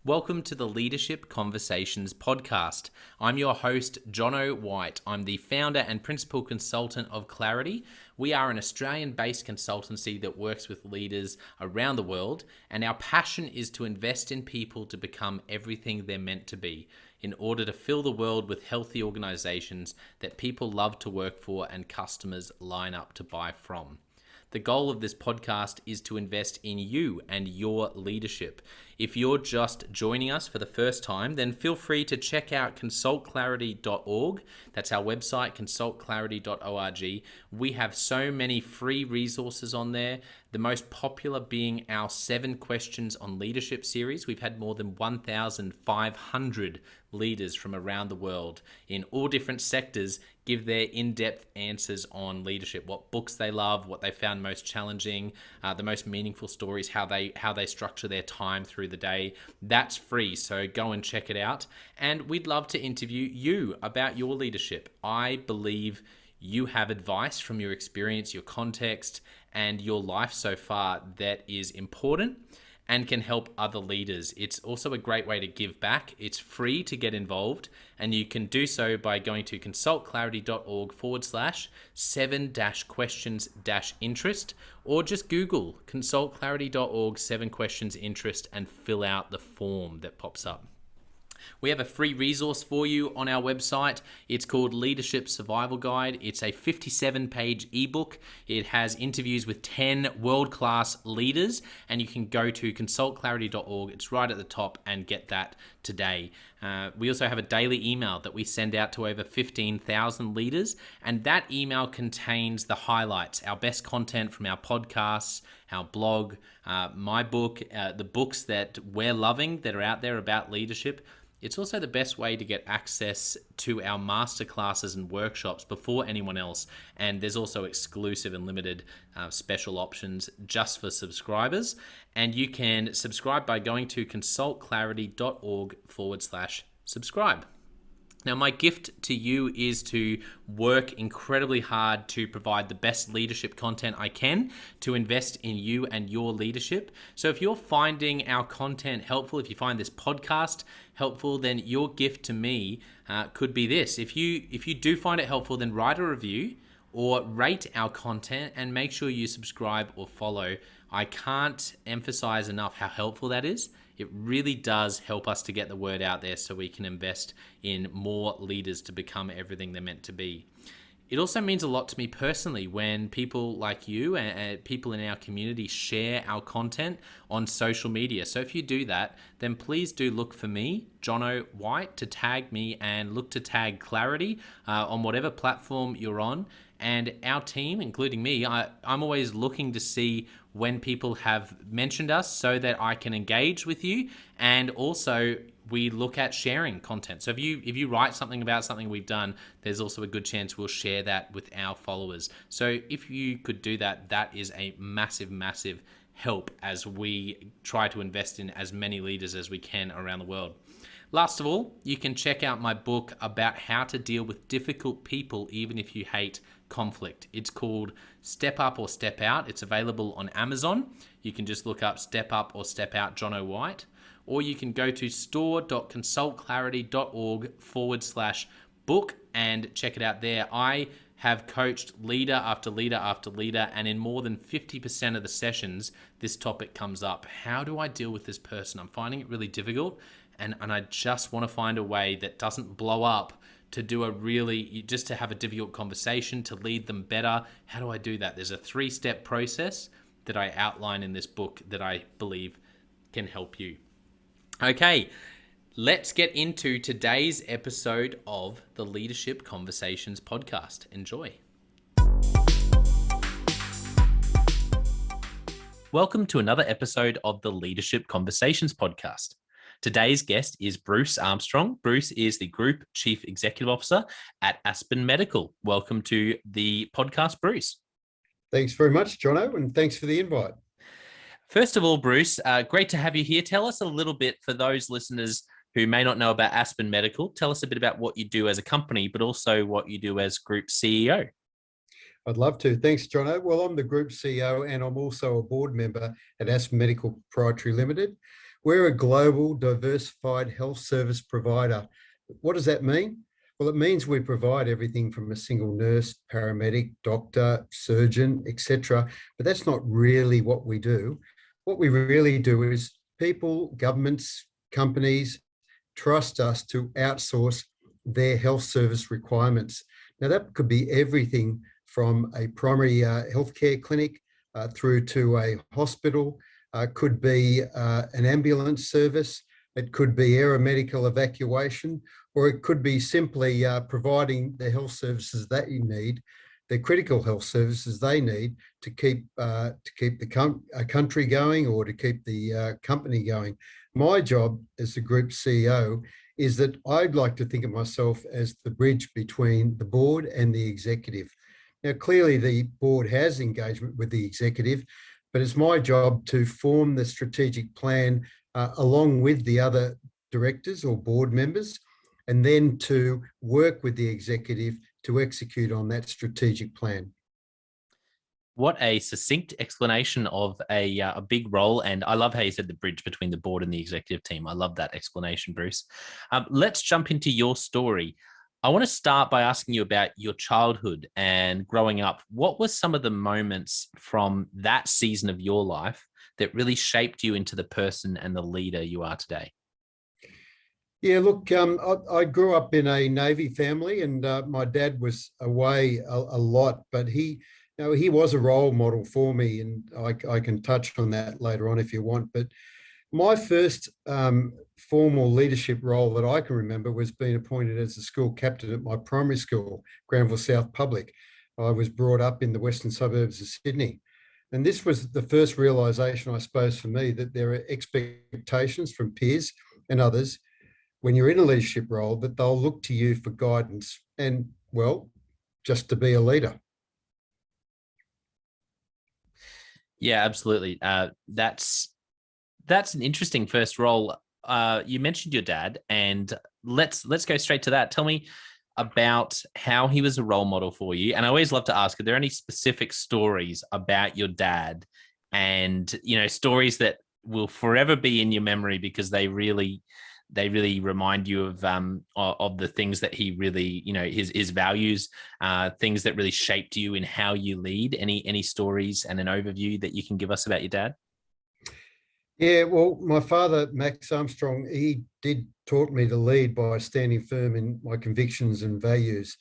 Welcome to the Leadership Conversations podcast. I'm your host, Jono White. I'm the founder and principal consultant of Clarity. We are an Australian-based consultancy that works with leaders around the world, and our passion is to invest in people to become everything they're meant to be in order to fill the world with healthy organizations that people love to work for and customers line up to buy from. The goal of this podcast is to invest in you and your leadership. If you're just joining us for the first time, then feel free to check out consultclarity.org. That's our website, consultclarity.org. We have so many free resources on there, the most popular being our 7 Questions on Leadership series. We've had more than 1,500 leaders from around the world in all different sectors give their in-depth answers on leadership, what books they love, what they found most challenging, the most meaningful stories, how they structure their time through the day. That's free, so go and check it out. And we'd love to interview you about your leadership. I believe you have advice from your experience, your context, and your life so far that is important and can help other leaders. It's also a great way to give back. It's free to get involved, and you can do so by going to consultclarity.org/7-questions-interest, or just Google consultclarity.org 7 questions interest and fill out the form that pops up. We have a free resource for you on our website. It's called Leadership Survival Guide. It's a 57-page ebook. It has interviews with 10 world-class leaders, and you can go to consultclarity.org. It's right at the top, and get that today. We also have a daily email that we send out to over 15,000 leaders, and that email contains the highlights, our best content from our podcasts, our blog, my book, the books that we're loving that are out there about leadership. It's also the best way to get access to our masterclasses and workshops before anyone else. And there's also exclusive and limited special options just for subscribers. And you can subscribe by going to consultclarity.org/subscribe. Now, my gift to you is to work incredibly hard to provide the best leadership content I can to invest in you and your leadership. So if you're finding our content helpful, if you find this podcast helpful, then your gift to me could be this. If you do find it helpful, then write a review or rate our content and make sure you subscribe or follow. I can't emphasize enough how helpful that is. It really does help us to get the word out there so we can invest in more leaders to become everything they're meant to be. It also means a lot to me personally when people like you and people in our community share our content on social media. So if you do that, then please do look for me, Jono White, to tag me, and look to tag Clarity on whatever platform you're on. And our team, including me, I'm always looking to see when people have mentioned us so that I can engage with you. And also we look at sharing content. So if you write something about something we've done, there's also a good chance we'll share that with our followers. So if you could do that, that is a massive, massive help as we try to invest in as many leaders as we can around the world. Last of all, you can check out my book about how to deal with difficult people even if you hate conflict. It's called Step Up or Step Out. It's available on Amazon. You can just look up Step Up or Step Out Jono White, or you can go to store.consultclarity.org/book and check it out there. I have coached leader after leader after leader, and in more than 50% of the sessions, this topic comes up. How do I deal with this person? I'm finding it really difficult, and I just want to find a way that doesn't blow up, to just to have a difficult conversation, to lead them better. How do I do that? There's a 3-step process that I outline in this book that I believe can help you. Okay, let's get into today's episode of the Leadership Conversations podcast. Enjoy. Welcome to another episode of the Leadership Conversations podcast. Today's guest is Bruce Armstrong. Bruce is the Group Chief Executive Officer at Aspen Medical. Welcome to the podcast, Bruce. Thanks very much, Jono, and thanks for the invite. First of all, Bruce, great to have you here. Tell us a little bit, for those listeners who may not know about Aspen Medical, tell us a bit about what you do as a company, but also what you do as Group CEO. I'd love to. Thanks, Jono. Well, I'm the Group CEO and I'm also a board member at Aspen Medical Proprietary Limited. We're a global diversified health service provider. What does that mean? Well, it means we provide everything from a single nurse, paramedic, doctor, surgeon, etc. But that's not really what we do. What we really do is people, governments, companies trust us to outsource their health service requirements. Now, that could be everything from a primary healthcare clinic through to a hospital, could be an ambulance service, it could be aeromedical evacuation, or it could be simply providing the health services that you need, the critical health services they need to keep the country going or to keep the company going. My job as the group CEO is that I'd like to think of myself as the bridge between the board and the executive. Now, clearly the board has engagement with the executive, but it's my job to form the strategic plan along with the other directors or board members, and then to work with the executive to execute on that strategic plan. What a succinct explanation of a big role. And I love how you said the bridge between the board and the executive team. I love that explanation, Bruce. Let's jump into your story. I want to start by asking you about your childhood and growing up. What were some of the moments from that season of your life that really shaped you into the person and the leader you are today? Yeah, look, I grew up in a Navy family, and my dad was away a lot, but he was a role model for me, and I can touch on that later on if you want. But my first formal leadership role that I can remember was being appointed as the school captain at my primary school, Granville South Public. I was brought up in the western suburbs of Sydney. And this was the first realisation, I suppose, for me that there are expectations from peers and others when you're in a leadership role that they'll look to you for guidance and, well, just to be a leader. Yeah, absolutely. That's an interesting first role. You mentioned your dad, and let's go straight to that. Tell me about how he was a role model for you. And I always love to ask, are there any specific stories about your dad, and stories that will forever be in your memory because they really remind you of the things that he really, his values, things that really shaped you in how you lead? Any stories and an overview that you can give us about your dad? Yeah, well, my father, Max Armstrong, he did taught me to lead by standing firm in my convictions and values.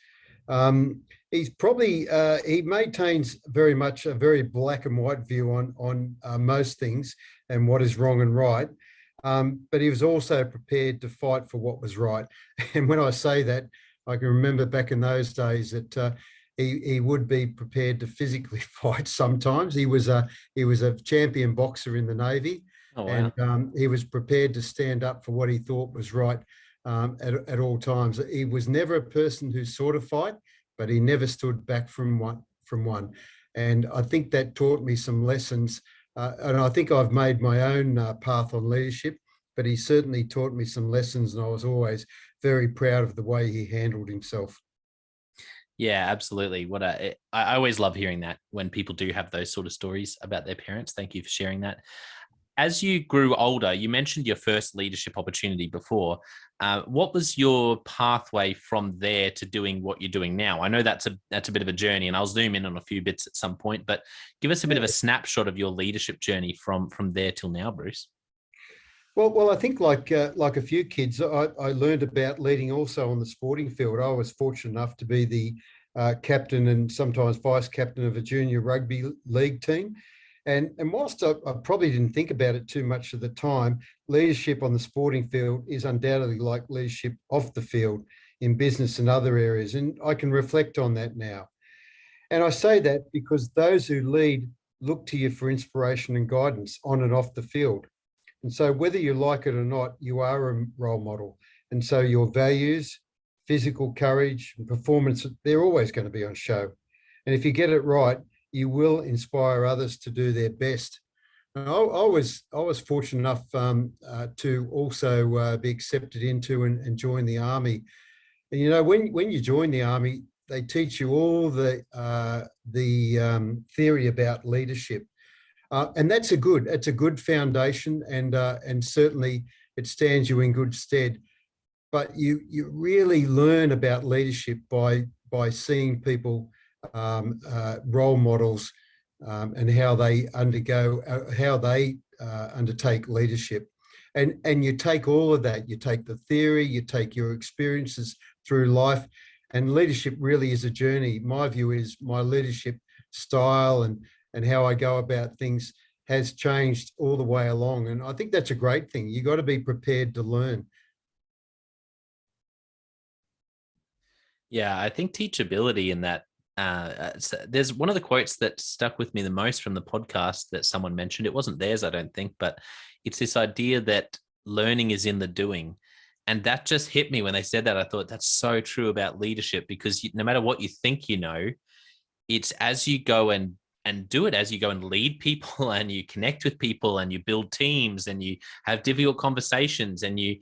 He's probably he maintains very much a very black and white view on most things and what is wrong and right. But he was also prepared to fight for what was right. And when I say that, I can remember back in those days that he would be prepared to physically fight sometimes. He was a champion boxer in the Navy. Oh, wow. And he was prepared to stand up for what he thought was right at all times. He was never a person who sought a fight, but he never stood back from one. And I think that taught me some lessons. And I think I've made my own path on leadership, but he certainly taught me some lessons, and I was always very proud of the way he handled himself. Yeah, absolutely. I always love hearing that when people do have those sort of stories about their parents. Thank you for sharing that. As you grew older, you mentioned your first leadership opportunity before. What was your pathway from there to doing what you're doing now? I know that's a bit of a journey, and I'll zoom in on a few bits at some point, but give us a bit of a snapshot of your leadership journey from there till now, Bruce. Well, I think like a few kids, I learned about leading also on the sporting field. I was fortunate enough to be the captain and sometimes vice captain of a junior rugby league team. And whilst I probably didn't think about it too much at the time, leadership on the sporting field is undoubtedly like leadership off the field in business and other areas. And I can reflect on that now. And I say that because those who lead look to you for inspiration and guidance on and off the field. And so whether you like it or not, you are a role model. And so your values, physical courage, and performance, they're always going to be on show. And if you get it right, you will inspire others to do their best. And I was fortunate enough to also be accepted into and join the Army. And when you join the Army, they teach you all the theory about leadership. And that's a good foundation, and certainly it stands you in good stead. But you really learn about leadership by seeing people, role models, and how they undertake leadership. And you take all of that, you take the theory, you take your experiences through life, and leadership really is a journey. My view is my leadership style and how I go about things has changed all the way along. And I think that's a great thing. You got to be prepared to learn. Yeah, I think teachability in that. There's one of the quotes that stuck with me the most from the podcast that someone mentioned. It wasn't theirs, I don't think, but it's this idea that learning is in the doing. And that just hit me when they said that. I thought that's so true about leadership, because no matter what you think you know, it's as you go and do it, as you go and lead people and you connect with people and you build teams and you have difficult conversations and you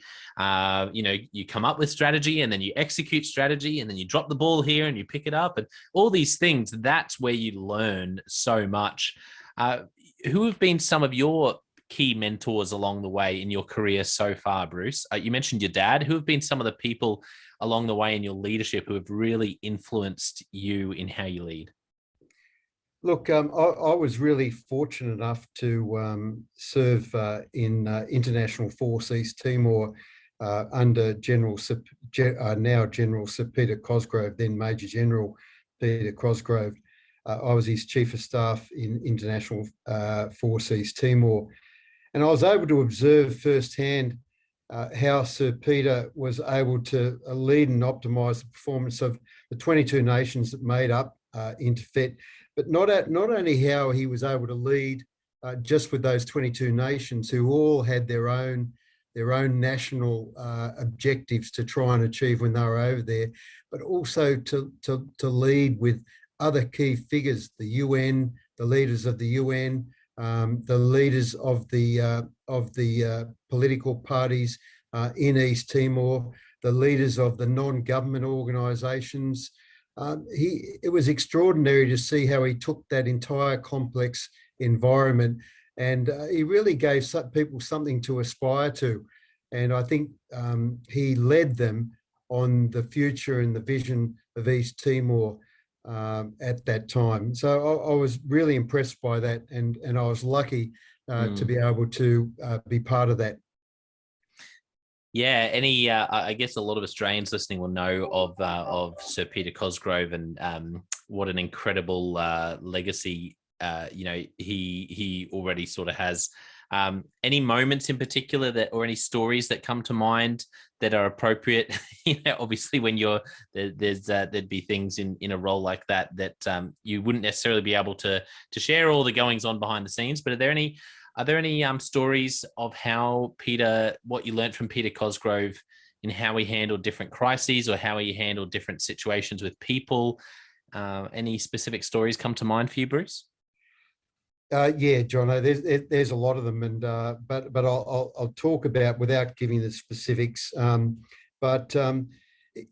you come up with strategy and then you execute strategy and then you drop the ball here and you pick it up and all these things. That's where you learn so much. Who have been some of your key mentors along the way in your career so far, Bruce? You mentioned your dad. Who have been some of the people along the way in your leadership who have really influenced you in how you lead? Look, I was really fortunate enough to serve in International Force East Timor under now General Sir Peter Cosgrove, then Major General Peter Cosgrove. I was his Chief of Staff in International Force East Timor. And I was able to observe firsthand how Sir Peter was able to lead and optimise the performance of the 22 nations that made up Interfet, but not only how he was able to lead just with those 22 nations who all had their own national objectives to try and achieve when they were over there, but also to lead with other key figures, the UN, the leaders of the UN, the leaders of the political parties in East Timor, the leaders of the non-government organisations. It was extraordinary to see how he took that entire complex environment, and he really gave people something to aspire to. And I think he led them on the future and the vision of East Timor at that time. So I was really impressed by that, and I was lucky to be able to be part of that. Yeah, I guess a lot of Australians listening will know of Sir Peter Cosgrove and what an incredible legacy he already sort of has. Any moments in particular or any stories that come to mind that are appropriate? Obviously, when there'd be things in a role like that you wouldn't necessarily be able to share all the goings on behind the scenes. But are there any stories of what you learned from Peter Cosgrove in how he handled different crises or how he handled different situations with people? Any specific stories come to mind for you, Bruce? Yeah, Jono, there's a lot of them, and but I'll talk about without giving the specifics. But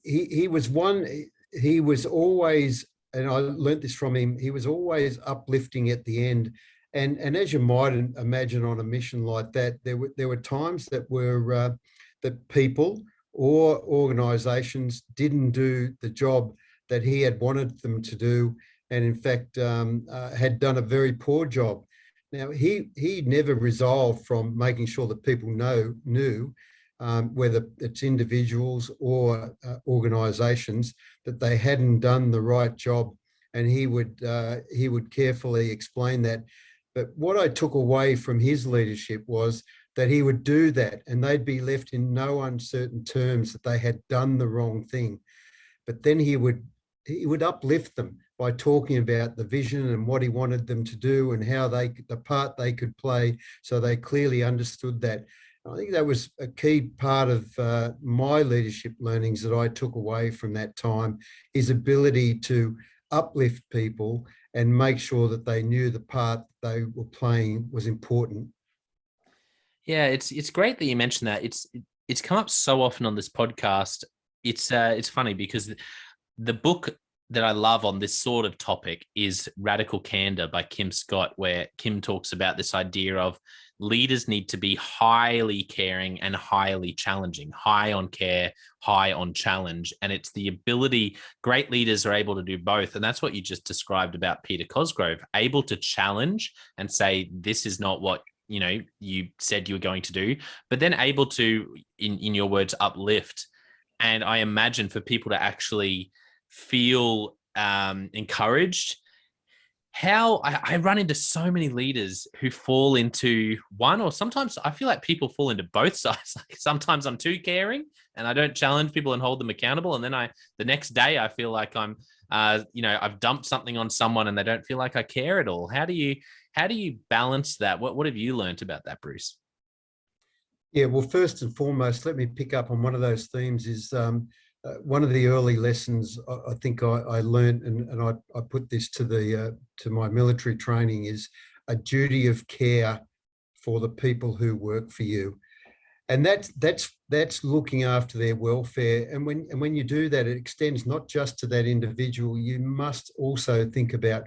he was one. He was always, and I learnt this from him. He was always uplifting at the end. And as you might imagine on a mission like that, there were times that people or organisations didn't do the job that he had wanted them to do, and in fact had done a very poor job. Now he never resolved from making sure that people knew whether it's individuals or organisations that they hadn't done the right job, and he would carefully explain that. But what I took away from his leadership was that he would do that and they'd be left in no uncertain terms that they had done the wrong thing. But then he would uplift them by talking about the vision and what he wanted them to do and how the part they could play, so they clearly understood that. I think that was a key part of my leadership learnings that I took away from that time, his ability to uplift people and make sure that they knew the part they were playing was important. Yeah, it's great that you mentioned that. It's come up so often on this podcast. It's funny because the book that I love on this sort of topic is Radical Candor by Kim Scott, where Kim talks about this idea of leaders need to be highly caring and highly challenging, high on care, high on challenge. And it's the ability, great leaders are able to do both. And that's what you just described about Peter Cosgrove, able to challenge and say, this is not what you said you were going to do, but then able to, in your words, uplift. And I imagine for people to actually feel encouraged, how I run into so many leaders who fall into one, or sometimes I feel like people fall into both sides. Like sometimes I'm too caring and I don't challenge people and hold them accountable, and then the next day I feel like I'm I've dumped something on someone and they don't feel like I care at all. How do you balance that? What have you learned about that, Bruce? Yeah, well, first and foremost, let me pick up on one of those themes. Is one of the early lessons I think I learned, and I put this to my military training, is a duty of care for the people who work for you, and that's looking after their welfare. And when you do that, it extends not just to that individual. You must also think about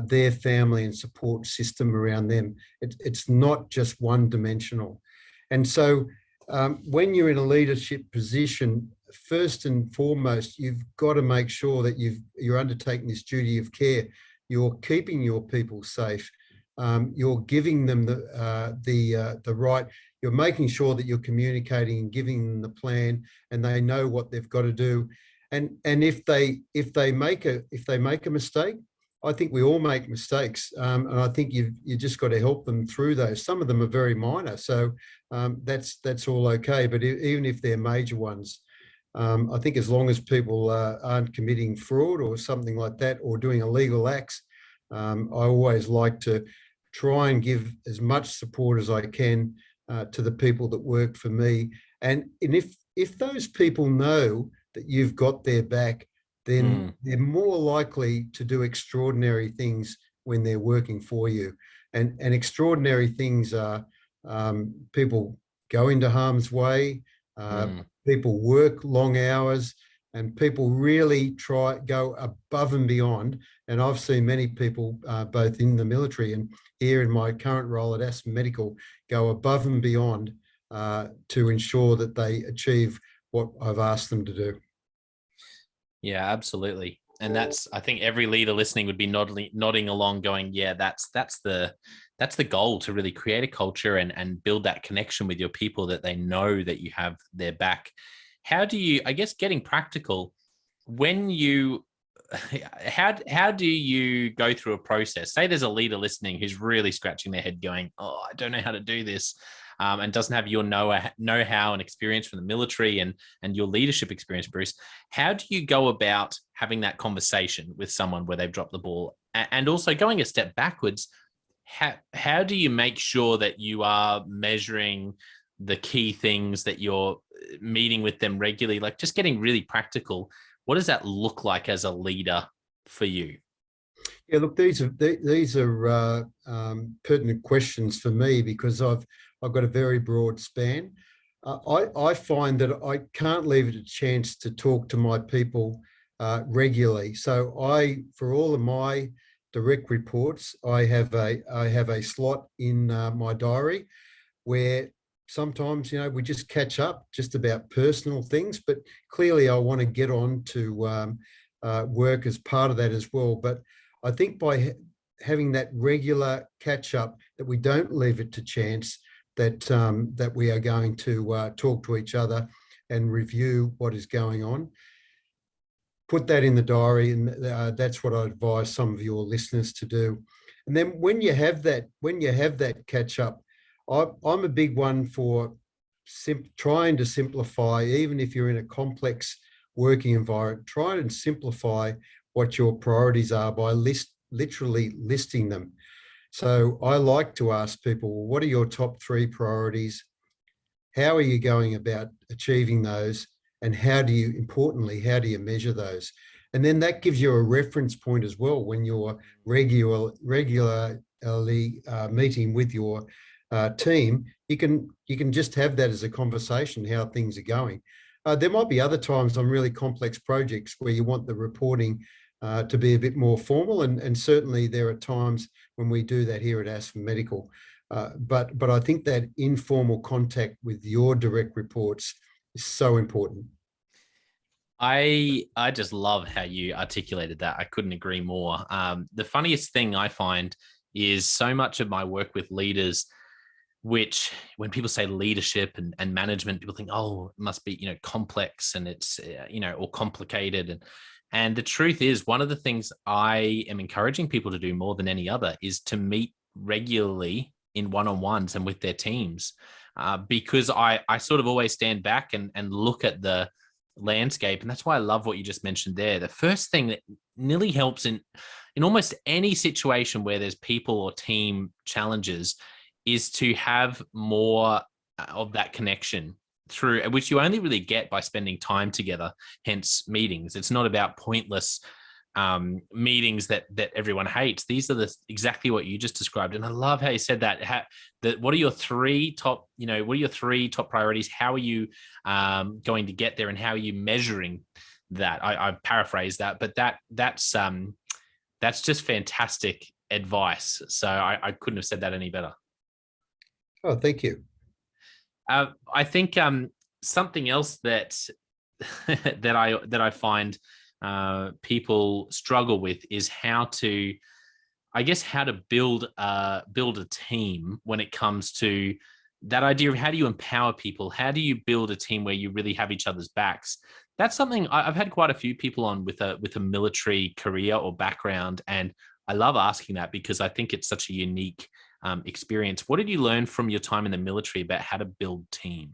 their family and support system around them. It's not just one dimensional. And so when you're in a leadership position, first and foremost, you've got to make sure that you're undertaking this duty of care. You're keeping your people safe. You're giving them the right. You're making sure that you're communicating and giving them the plan, and they know what they've got to do. And if they make a mistake, I think we all make mistakes, and I think you just got to help them through those. Some of them are very minor, so that's all okay. But even if they're major ones, I think as long as people aren't committing fraud or something like that, or doing illegal acts, I always like to try and give as much support as I can to the people that work for me. And if those people know that you've got their back, then they're more likely to do extraordinary things when they're working for you. And extraordinary things are people go into harm's way, people work long hours, and people really go above and beyond. And I've seen many people, both in the military and here in my current role at Aspen Medical, go above and beyond to ensure that they achieve what I've asked them to do. Yeah, absolutely. And I think every leader listening would be nodding along, going, yeah, that's the goal, to really create a culture and build that connection with your people, that they know that you have their back. How do you, I guess, getting practical, how do you go through a process? Say there's a leader listening who's really scratching their head going, oh, I don't know how to do this. And doesn't have your know-how and experience from the military and your leadership experience, Bruce. How do you go about having that conversation with someone where they've dropped the ball? And also, going a step backwards, how do you make sure that you are measuring the key things, that you're meeting with them regularly? Like, just getting really practical, what does that look like as a leader for you? Yeah, look, these are pertinent questions for me, because I've got a very broad span. I find that I can't leave it a chance to talk to my people regularly. So for all of my direct reports, I have a slot in my diary where sometimes, we just catch up just about personal things, but clearly I want to get on to work as part of that as well. But I think by having that regular catch up, that we don't leave it to chance, that we are going to talk to each other and review what is going on. Put that in the diary, and that's what I advise some of your listeners to do. And then when you have that catch up, I'm a big one for trying to simplify, even if you're in a complex working environment. Try and simplify what your priorities are by literally listing them. So I like to ask people, well, what are your top 3 priorities? How are you going about achieving those? And importantly, how do you measure those? And then that gives you a reference point as well when you're regularly meeting with your team. You can just have that as a conversation, how things are going. There might be other times on really complex projects where you want the reporting to be a bit more formal. And certainly there are times when we do that here at Aspen Medical. But I think that informal contact with your direct reports is so important. I just love how you articulated that. I couldn't agree more. The funniest thing I find is so much of my work with leaders, which when people say leadership and management, people think, oh, it must be, complex and it's, or complicated. And the truth is, one of the things I am encouraging people to do more than any other is to meet regularly in one-on-ones and with their teams. Because I sort of always stand back and look at the landscape. And that's why I love what you just mentioned there. The first thing that nearly helps in almost any situation where there's people or team challenges is to have more of that connection through, which you only really get by spending time together, hence meetings. It's not about pointless meetings that everyone hates. These are exactly what you just described. And I love how you said that. What are your three top, priorities? How are you going to get there, and how are you measuring that? I paraphrase that, but that's just fantastic advice. So I couldn't have said that any better. Oh, thank you. I think something else that I find people struggle with is how to build a team when it comes to that idea of how do you empower people? How do you build a team where you really have each other's backs? That's something I've had quite a few people on with a military career or background, and I love asking that because I think it's such a unique experience. What did you learn from your time in the military about how to build team?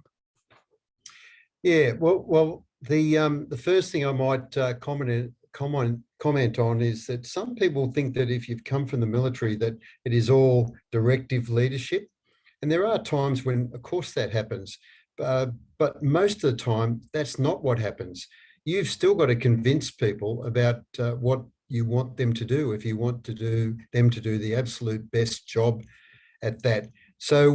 Yeah, well, the first thing I might comment on is that some people think that if you've come from the military that it is all directive leadership, and there are times when, of course, that happens, but most of the time that's not what happens. You've still got to convince people about what you want them to do if you want them to do the absolute best job at that. So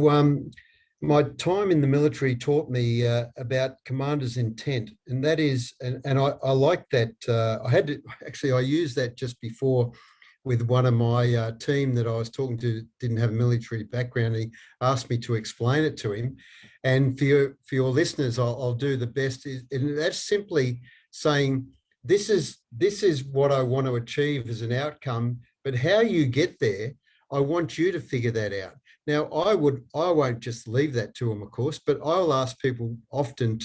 my time in the military taught me about commander's intent, and that is, and I like that. I used that just before with one of my team that I was talking to, didn't have a military background. He asked me to explain it to him, and for your listeners, I'll do the best. And that's simply saying, this is what I want to achieve as an outcome, but how you get there, I want you to figure that out. Now, I won't just leave that to them, of course, but I'll ask people often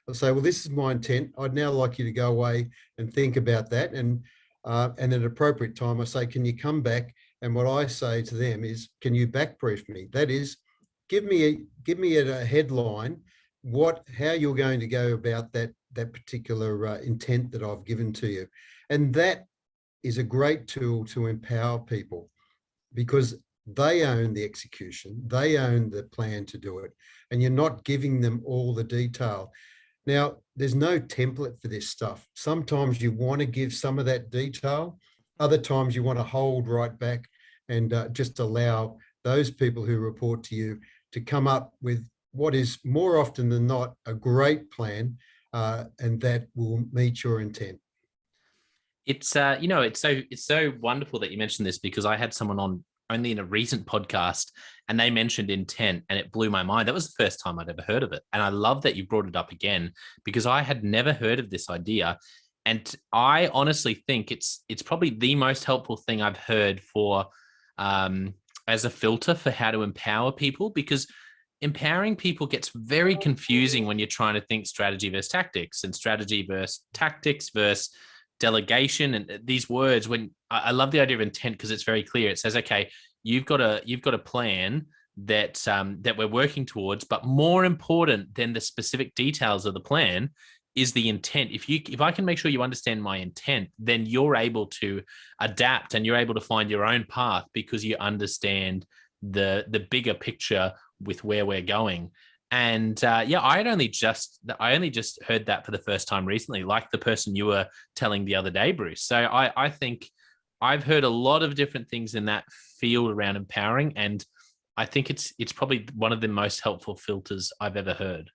I'll say, well, this is my intent. I'd now like you to go away and think about that. And at an appropriate time, I say, can you come back? And what I say to them is, can you back brief me? That is, give me a headline, how you're going to go about that particular intent that I've given to you. And that is a great tool to empower people, because they own the execution, they own the plan to do it, and you're not giving them all the detail. Now, there's no template for this stuff. Sometimes you want to give some of that detail. Other times you want to hold right back and just allow those people who report to you to come up with what is more often than not a great plan, and that will meet your intent. It's it's so wonderful that you mentioned this, because I had someone on only in a recent podcast and they mentioned intent, and it blew my mind. That was the first time I'd ever heard of it. And I love that you brought it up again, because I had never heard of this idea. And I honestly think it's probably the most helpful thing I've heard for as a filter for how to empower people, because empowering people gets very confusing when you're trying to think strategy versus tactics, and strategy versus tactics versus delegation, and these words. When I love the idea of intent, because it's very clear. It says, okay, you've got a plan that we're working towards, but more important than the specific details of the plan is the intent. If I can make sure you understand my intent, then you're able to adapt and you're able to find your own path, because you understand the bigger picture with where we're going. And I only just heard that for the first time recently, like the person you were telling the other day, Bruce. So I think I've heard a lot of different things in that field around empowering, and I think it's probably one of the most helpful filters I've ever heard.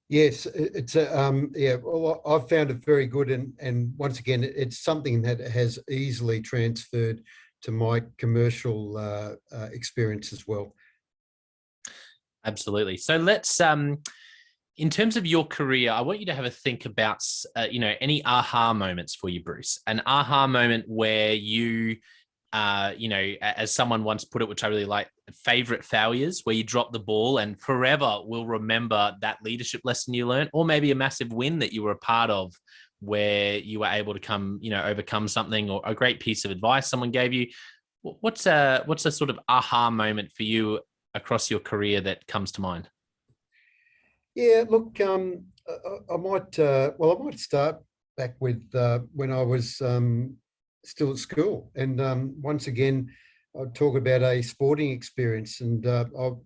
Yes, it's a yeah. Well, I've found it very good, and once again, it's something that has easily transferred to my commercial experience as well. Absolutely. So let's in terms of your career, I want you to have a think about, any aha moments for you, Bruce. An aha moment where you, as someone once put it, which I really like, favorite failures, where you drop the ball and forever will remember that leadership lesson you learned, or maybe a massive win that you were a part of, where you were able to overcome something, or a great piece of advice someone gave you. What's a sort of aha moment for you across your career that comes to mind? Yeah, look, I might I might start back with when I was still at school, and once again, I'll talk about a sporting experience, and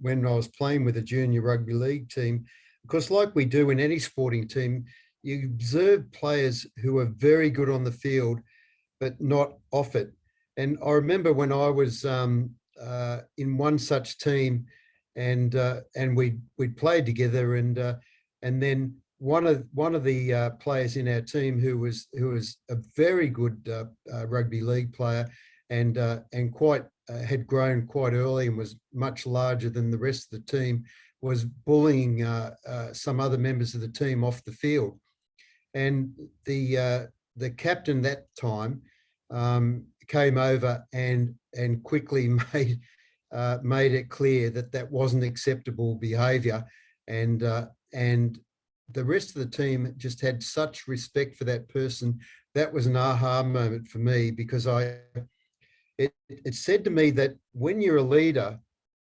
when I was playing with a junior rugby league team, because like we do in any sporting team, you observe players who are very good on the field, but not off it. And I remember when I was in one such team, and we'd played together, and then one of the players in our team who was a very good rugby league player, and quite had grown quite early and was much larger than the rest of the team, was bullying some other members of the team off the field, and the captain that time came over and quickly made it clear that that wasn't acceptable behaviour, and the rest of the team just had such respect for that person. That was an aha moment for me, because it said to me that when you're a leader,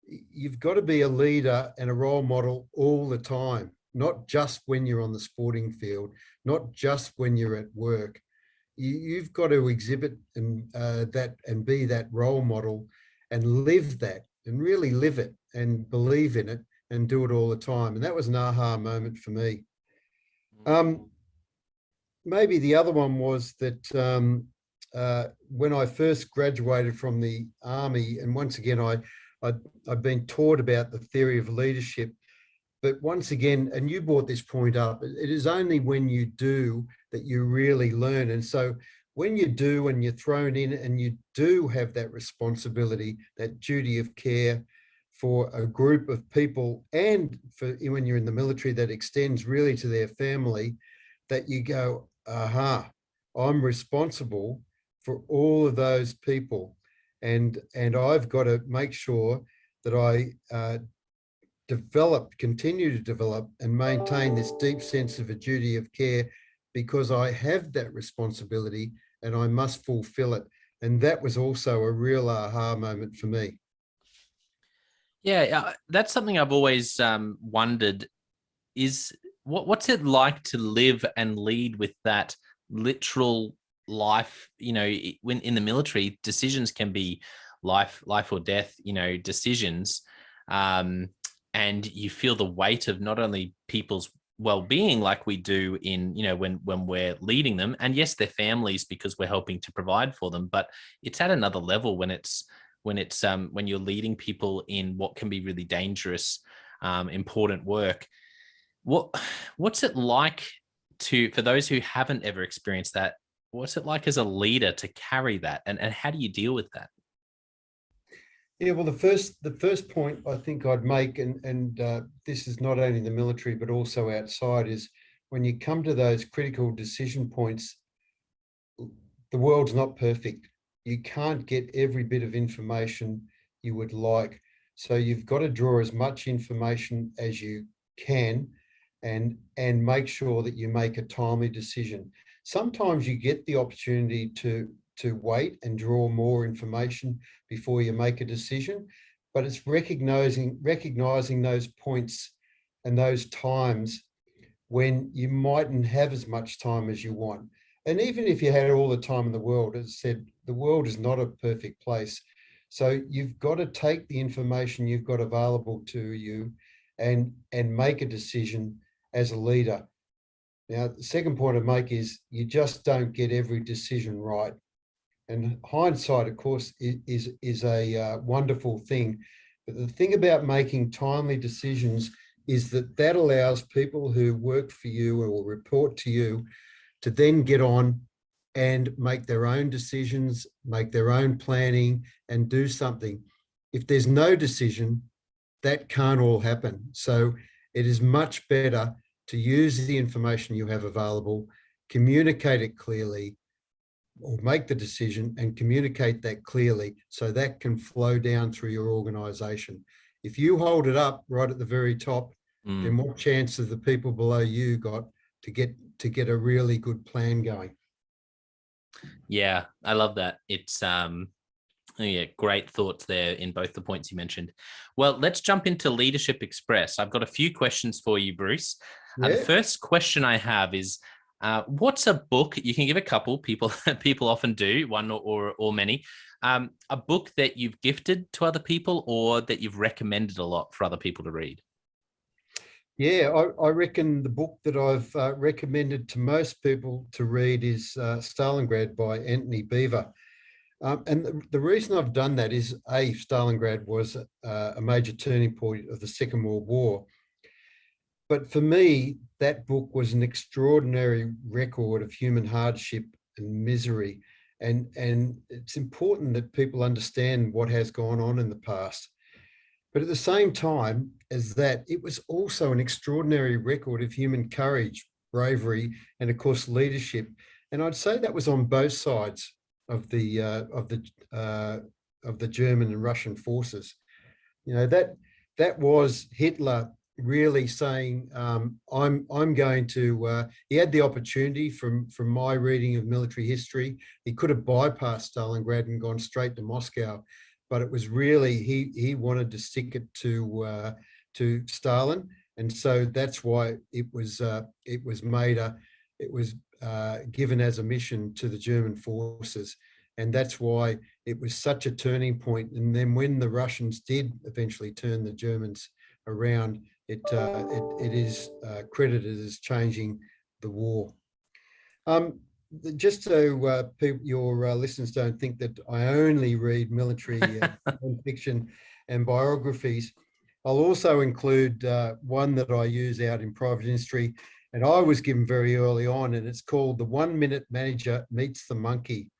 you've got to be a leader and a role model all the time, not just when you're on the sporting field, not just when you're at work. You've got to exhibit that and be that role model and live that and really live it and believe in it and do it all the time. And that was an aha moment for me. Um, Maybe the other one was that when I first graduated from the army, and once again, I'd been taught about the theory of leadership, but once again, and you brought this point up, it is only when you do that you really learn. And so when you do and you're thrown in and you do have that responsibility, that duty of care for a group of people, and for when you're in the military, that extends really to their family, that you go, aha, I'm responsible for all of those people. And I've got to make sure that I continue to develop and maintain this deep sense of a duty of care, because I have that responsibility and I must fulfill it. And that was also a real aha moment for me. Yeah, that's something I've always wondered is what's it like to live and lead with that literal life? When in the military, decisions can be life or death, decisions. Um, and you feel the weight of not only people's well-being, like we do in, when we're leading them, and yes, their families, because we're helping to provide for them, but it's at another level when you're leading people in what can be really dangerous, important work. what what's it like for those who haven't ever experienced that? What's it like as a leader to carry that, and how do you deal with that? Yeah, well, the first point I think I'd make, and this is not only the military but also outside, is when you come to those critical decision points, the world's not perfect. You can't get every bit of information you would like. So you've got to draw as much information as you can, and make sure that you make a timely decision. Sometimes you get the opportunity to wait and draw more information before you make a decision, but it's recognizing those points and those times when you mightn't have as much time as you want. And even if you had all the time in the world, as I said, the world is not a perfect place. So you've got to take the information you've got available to you and make a decision as a leader. Now, the second point I make is you just don't get every decision right. And hindsight, of course, is a wonderful thing. But the thing about making timely decisions is that allows people who work for you or report to you to then get on and make their own decisions, make their own planning, and do something. If there's no decision, that can't all happen. So it is much better to use the information you have available, communicate it clearly, or make the decision and communicate that clearly so that can flow down through your organization. If you hold it up right at the very top, then what chance have the people below you got to get a really good plan going? Yeah, I love that. It's yeah, great thoughts there in both the points you mentioned. Well, let's jump into Leadership Express. I've got a few questions for you, Bruce. The first question I have is, what's a book? You can give a couple. People often do, one or many. A book that you've gifted to other people or that you've recommended a lot for other people to read? Yeah, I reckon the book that I've recommended to most people to read is Stalingrad by Anthony Beevor. And the reason I've done that is, Stalingrad was a major turning point of the Second World War. But for me, that book was an extraordinary record of human hardship and misery. And it's important that people understand what has gone on in the past. But at the same time as that, it was also an extraordinary record of human courage, bravery, and of course, leadership. And I'd say that was on both sides of the German and Russian forces. You know, that was Hitler really saying, I'm going to, he had the opportunity from my reading of military history, he could have bypassed Stalingrad and gone straight to Moscow, but it was really, he wanted to stick it to Stalin. And so that's why it was given as a mission to the German forces. And that's why it was such a turning point. And then when the Russians did eventually turn the Germans around, it is credited as changing the war. Just so your listeners don't think that I only read military fiction and biographies, I'll also include one that I use out in private industry, and I was given very early on, and it's called The 1 Minute Manager Meets the Monkey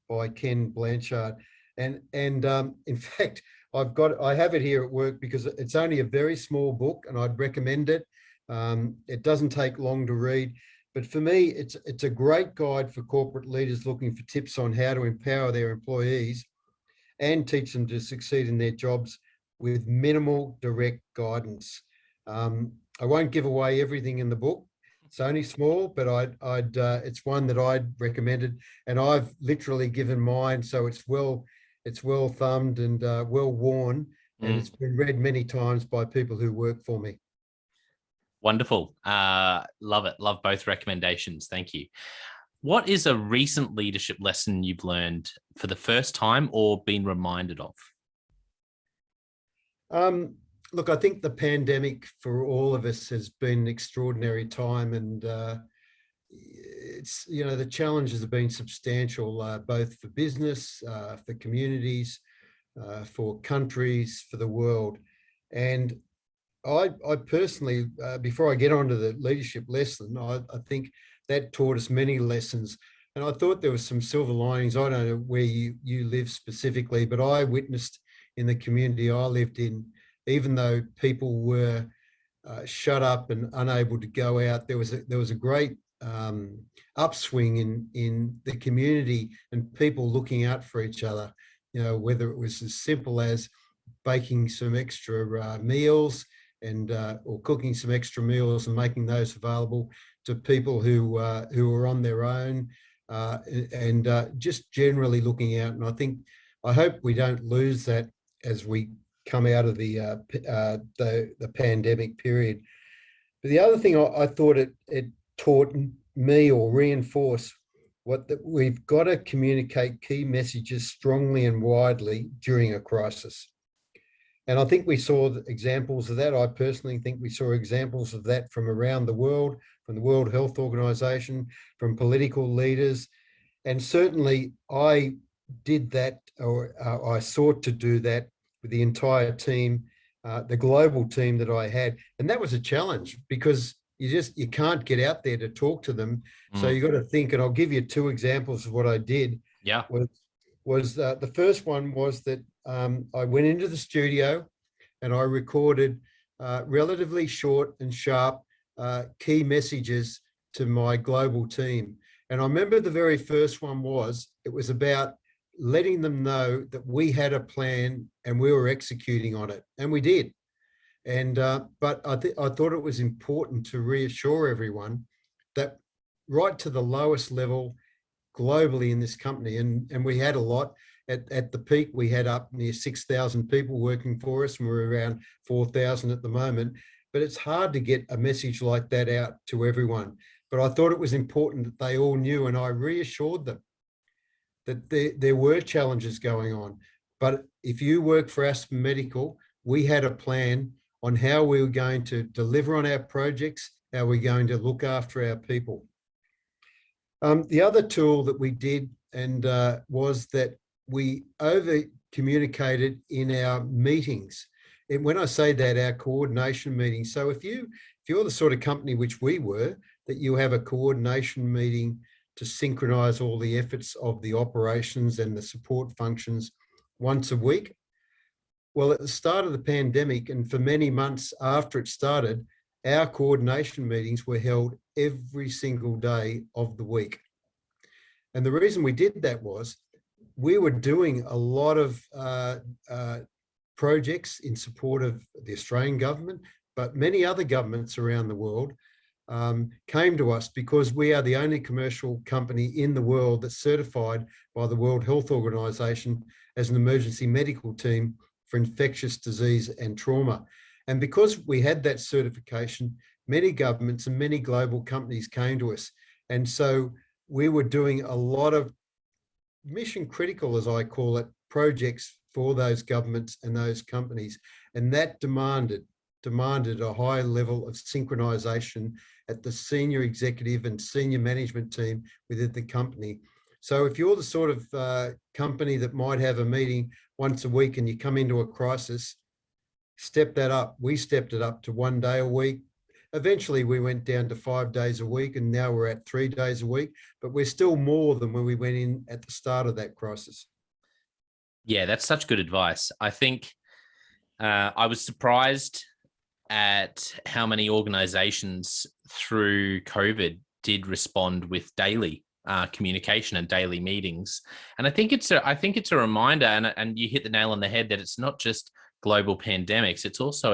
by Ken Blanchard. And in fact, I have it here at work because it's only a very small book, and I'd recommend it. It doesn't take long to read, but for me, it's a great guide for corporate leaders looking for tips on how to empower their employees and teach them to succeed in their jobs with minimal direct guidance. I won't give away everything in the book. It's only small, but it's one that I'd recommended, and I've literally given mine, so it's well thumbed and well worn, and it's been read many times by people who work for me. Wonderful. Love it. Love both recommendations. Thank you. What is a recent leadership lesson you've learned for the first time or been reminded of? Look, I think the pandemic for all of us has been an extraordinary time, and it's, you know, the challenges have been substantial, both for business, for communities, for countries, for the world. And I personally, before I get onto the leadership lesson, I think that taught us many lessons. And I thought there was some silver linings. I don't know where you live specifically, but I witnessed in the community I lived in, even though people were shut up and unable to go out, there was a great upswing in the community and people looking out for each other. You know, whether it was as simple as baking some extra meals and or cooking some extra meals and making those available to people who were on their own, and just generally looking out. And I hope we don't lose that as we come out of the pandemic period. But the other thing I thought it taught me or reinforced that we've got to communicate key messages strongly and widely during a crisis. And I think we saw examples of that. I personally think we saw examples of that from around the world, from the World Health Organization, from political leaders. And certainly I did that, or I sought to do that with the entire team the global team that I had. And that was a challenge because you can't get out there to talk to them. So you got to think, and I'll give you two examples of what I did. Yeah. Was the first one was that I went into the studio and I recorded relatively short and sharp key messages to my global team. And I remember the very first one it was about letting them know that we had a plan and we were executing on it, and we did. And but I thought it was important to reassure everyone that right to the lowest level globally in this company, and we had a lot. At the peak, we had up near 6,000 people working for us, and we're around 4,000 at the moment. But it's hard to get a message like that out to everyone. But I thought it was important that they all knew, and I reassured them that there were challenges going on. But if you work for Aspen Medical, we had a plan on how we were going to deliver on our projects, how we're going to look after our people. The other tool that we did was that we over communicated in our meetings. And when I say that, our coordination meetings. So if you're the sort of company which we were, that you have a coordination meeting to synchronize all the efforts of the operations and the support functions once a week. Well, at the start of the pandemic and for many months after it started, our coordination meetings were held every single day of the week. And the reason we did that was we were doing a lot of projects in support of the Australian government, but many other governments around the world came to us because we are the only commercial company in the world that's certified by the World Health Organization as an emergency medical team for infectious disease and trauma. And because we had that certification, many governments and many global companies came to us. And so we were doing a lot of mission critical, as I call it, projects for those governments and those companies. And that demanded a high level of synchronization at the senior executive and senior management team within the company. So if you're the sort of company that might have a meeting once a week and you come into a crisis, step that up. We stepped it up to 1 day a week. Eventually we went down to 5 days a week, and now we're at 3 days a week, but we're still more than when we went in at the start of that crisis. Yeah, that's such good advice. I think I was surprised at how many organizations through COVID did respond with daily communication and daily meetings. And I think it's a reminder, and you hit the nail on the head, that it's not just global pandemics. It's also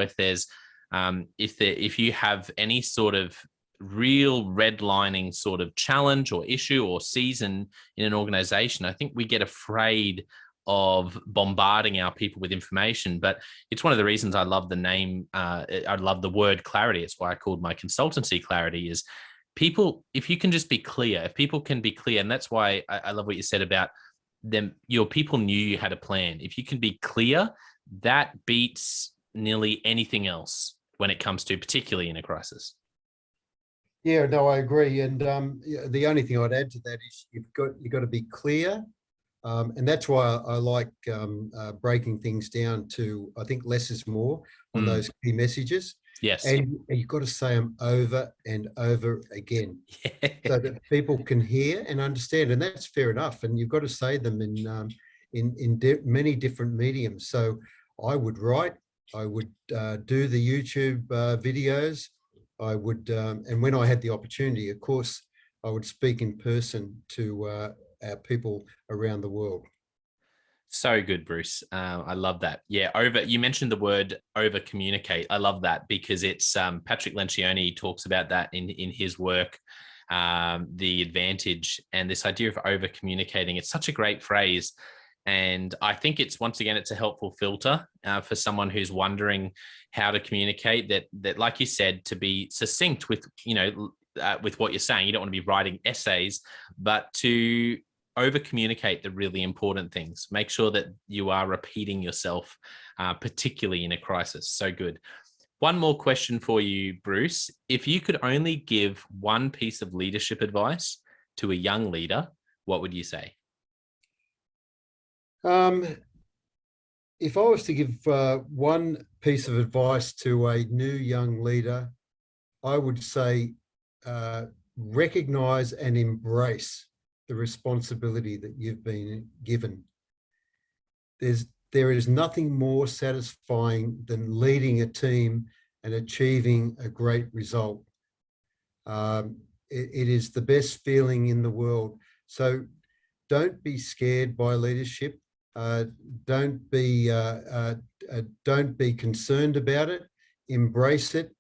if you have any sort of real redlining sort of challenge or issue or season in an organization, I think we get afraid of bombarding our people with information. But it's one of the reasons I love the name. I love the word clarity. It's why I called my consultancy Clarity. Is people, if you can just be clear, if people can be clear, and that's why I love what you said about them, your people knew you had a plan. If you can be clear, that beats nearly anything else when it comes to, particularly in a crisis. Yeah, no, I agree. And the only thing I'd add to that is you've got to be clear. And that's why I like breaking things down to, I think, less is more on those key messages. Yes. And you've got to say them over and over again so that people can hear and understand. And that's fair enough. And you've got to say them in many different mediums. So I would write, I would do the YouTube videos. I would, and when I had the opportunity, of course, I would speak in person to our people around the world. So good, Bruce. I love that. Yeah, you mentioned the word over communicate. I love that because it's Patrick Lencioni talks about that in his work, the advantage and this idea of over communicating. It's such a great phrase. And I think it's, once again, it's a helpful filter for someone who's wondering how to communicate, that, like you said, to be succinct with, with what you're saying. You don't want to be writing essays, but to over communicate the really important things. Make sure that you are repeating yourself, particularly in a crisis. So good. One more question for you, Bruce. If you could only give one piece of leadership advice to a young leader, what would you say? If I was to give one piece of advice to a new young leader, I would say recognize and embrace the responsibility that you've been given. There is nothing more satisfying than leading a team and achieving a great result. It is the best feeling in the world. So don't be scared by leadership. Uh, don't be concerned about it. Embrace it.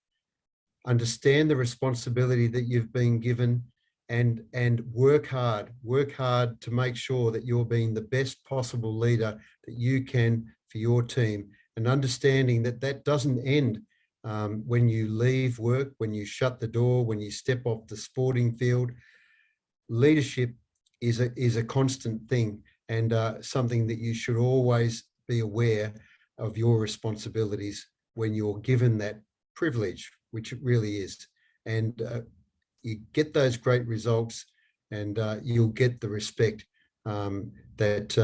Understand the responsibility that you've been given, and work hard. Work hard to make sure that you're being the best possible leader that you can for your team, and understanding that that doesn't end when you leave work, when you shut the door, when you step off the sporting field. Leadership is a constant thing, and something that you should always be aware of your responsibilities when you're given that privilege, which it really is. And you get those great results, and you'll get the respect that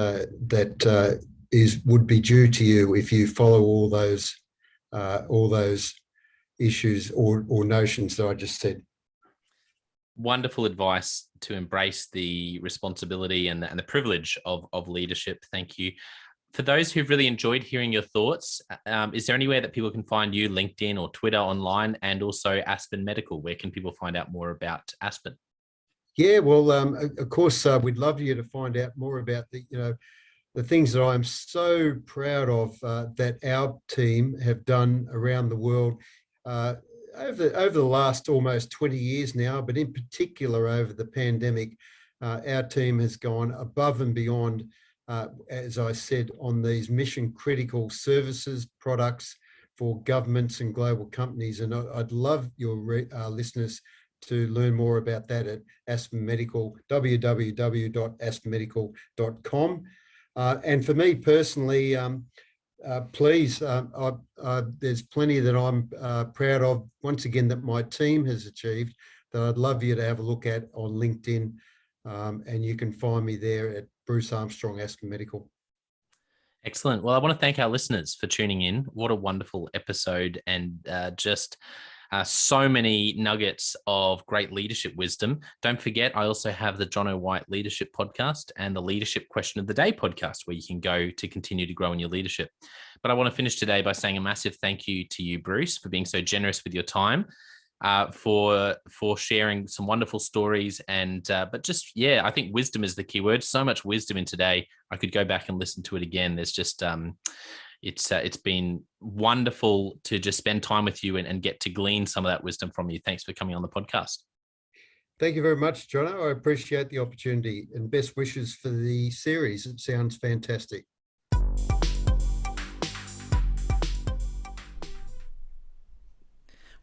would be due to you if you follow all those issues or notions that I just said. Wonderful advice to embrace the responsibility and the privilege of leadership. Thank you. For those who've really enjoyed hearing your thoughts, is there anywhere that people can find you, LinkedIn or Twitter online, and also Aspen Medical? Where can people find out more about Aspen? Yeah, well, of course, we'd love you to find out more about the things that I'm so proud of that our team have done around the world over the last almost 20 years now, but in particular over the pandemic. Our team has gone above and beyond, as I said, on these mission critical services, products for governments and global companies. And I'd love your listeners to learn more about that at Aspen Medical, www.aspenmedical.com. And for me personally, please, there's plenty that I'm proud of, once again, that my team has achieved, that I'd love you to have a look at on LinkedIn. And you can find me there at Bruce Armstrong, Aspen Medical. Excellent. Well, I want to thank our listeners for tuning in. What a wonderful episode, and just so many nuggets of great leadership wisdom. Don't forget, I also have the John O. White Leadership Podcast and the Leadership Question of the Day podcast, where you can go to continue to grow in your leadership. But I want to finish today by saying a massive thank you to you, Bruce, for being so generous with your time, for sharing some wonderful stories. And but just, yeah, I think wisdom is the key word. So much wisdom in today. I could go back and listen to it again. There's just it's been wonderful to just spend time with you and get to glean some of that wisdom from you. Thanks for coming on the podcast. Thank you very much, Jono. I appreciate the opportunity, and best wishes for the series. It sounds fantastic.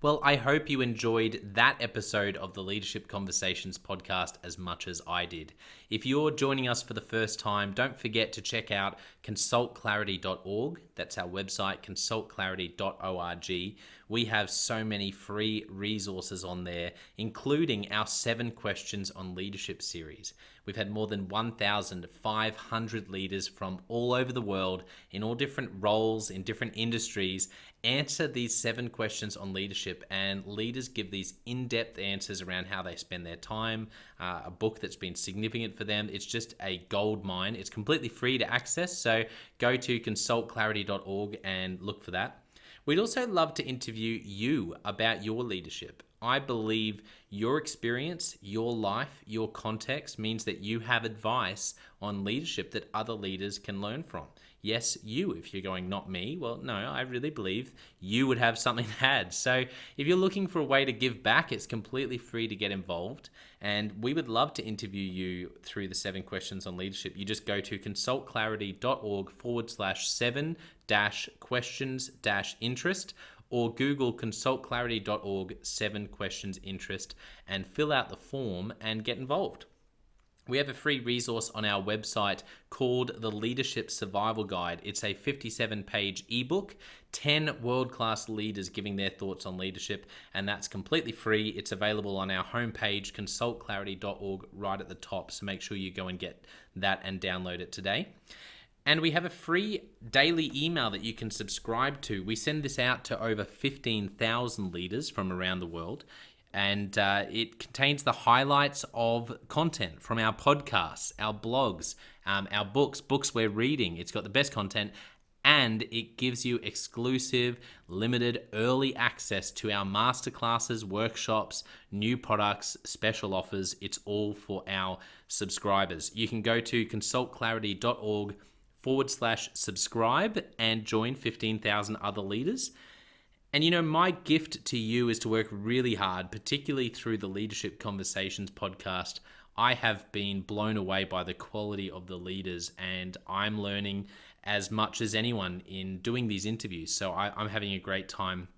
Well, I hope you enjoyed that episode of the Leadership Conversations podcast as much as I did. If you're joining us for the first time, don't forget to check out consultclarity.org. That's our website, consultclarity.org. We have so many free resources on there, including our 7 Questions on Leadership series. We've had more than 1,500 leaders from all over the world in all different roles, in different industries, answer these 7 questions on leadership, and leaders give these in-depth answers around how they spend their time, a book that's been significant for them. It's just a gold mine. It's completely free to access, so go to consultclarity.org and look for that. We'd also love to interview you about your leadership. I believe your experience, your life, your context means that you have advice on leadership that other leaders can learn from. Yes, you. If you're going, not me, well, no, I really believe you would have something to add. So if you're looking for a way to give back, it's completely free to get involved. And we would love to interview you through the 7 Questions on Leadership. You just go to consultclarity.org/7-questions-interest, or Google consultclarity.org 7 questions interest and fill out the form and get involved. We have a free resource on our website called the Leadership Survival Guide. It's a 57-page ebook, 10 world-class leaders giving their thoughts on leadership, and that's completely free. It's available on our homepage, consultclarity.org, right at the top, so make sure you go and get that and download it today. And we have a free daily email that you can subscribe to. We send this out to over 15,000 leaders from around the world. And it contains the highlights of content from our podcasts, our blogs, our books we're reading. It's got the best content. And it gives you exclusive, limited, early access to our masterclasses, workshops, new products, special offers. It's all for our subscribers. You can go to consultclarity.org/subscribe and join 15,000 other leaders. And my gift to you is to work really hard, particularly through the Leadership Conversations podcast. I have been blown away by the quality of the leaders, and I'm learning as much as anyone in doing these interviews. So I'm having a great time.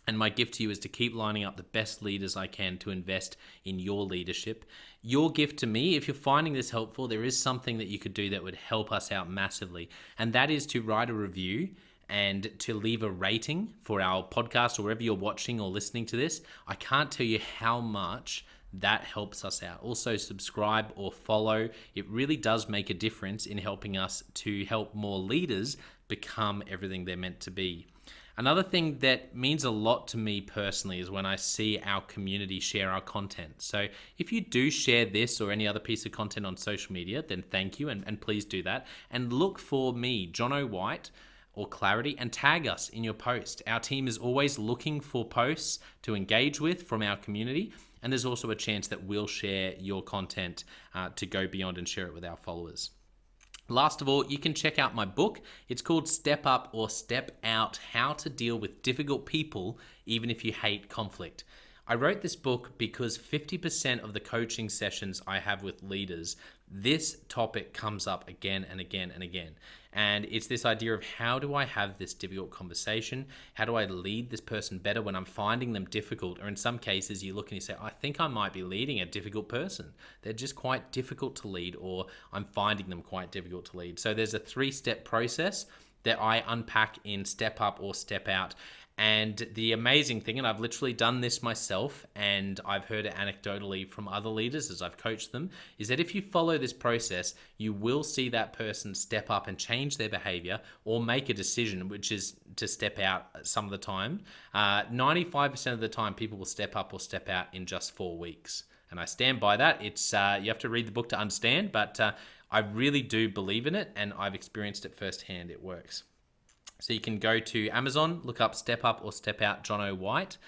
And my gift to you is to keep lining up the best leaders I can to invest in your leadership. Your gift to me, if you're finding this helpful, there is something that you could do that would help us out massively. And that is to write a review and to leave a rating for our podcast or wherever you're watching or listening to this. I can't tell you how much that helps us out. Also, subscribe or follow. It really does make a difference in helping us to help more leaders become everything they're meant to be. Another thing that means a lot to me personally is when I see our community share our content. So if you do share this or any other piece of content on social media, then thank you, and please do that. And look for me, John O'White, or Clarity, and tag us in your post. Our team is always looking for posts to engage with from our community, and there's also a chance that we'll share your content to go beyond and share it with our followers. Last of all, you can check out my book. It's called Step Up or Step Out: How to Deal with Difficult People Even If You Hate Conflict. I wrote this book because 50% of the coaching sessions I have with leaders, this topic comes up again and again and again. And it's this idea of, how do I have this difficult conversation? How do I lead this person better when I'm finding them difficult? Or in some cases, you look and you say, I think I might be leading a difficult person. They're just quite difficult to lead, or I'm finding them quite difficult to lead. So there's a 3-step process that I unpack in Step Up or Step Out. And the amazing thing, and I've literally done this myself, and I've heard it anecdotally from other leaders as I've coached them, is that if you follow this process, you will see that person step up and change their behavior or make a decision, which is to step out some of the time. 95% of the time, people will step up or step out in just 4 weeks. And I stand by that. It's you have to read the book to understand, but I really do believe in it, and I've experienced it firsthand. It works. So you can go to Amazon, look up Step Up or Step Out John O'White,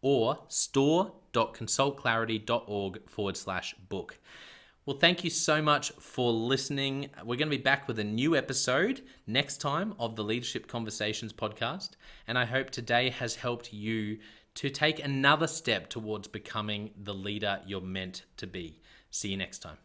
or store.consultclarity.org/book. Well, thank you so much for listening. We're going to be back with a new episode next time of the Leadership Conversations podcast. And I hope today has helped you to take another step towards becoming the leader you're meant to be. See you next time.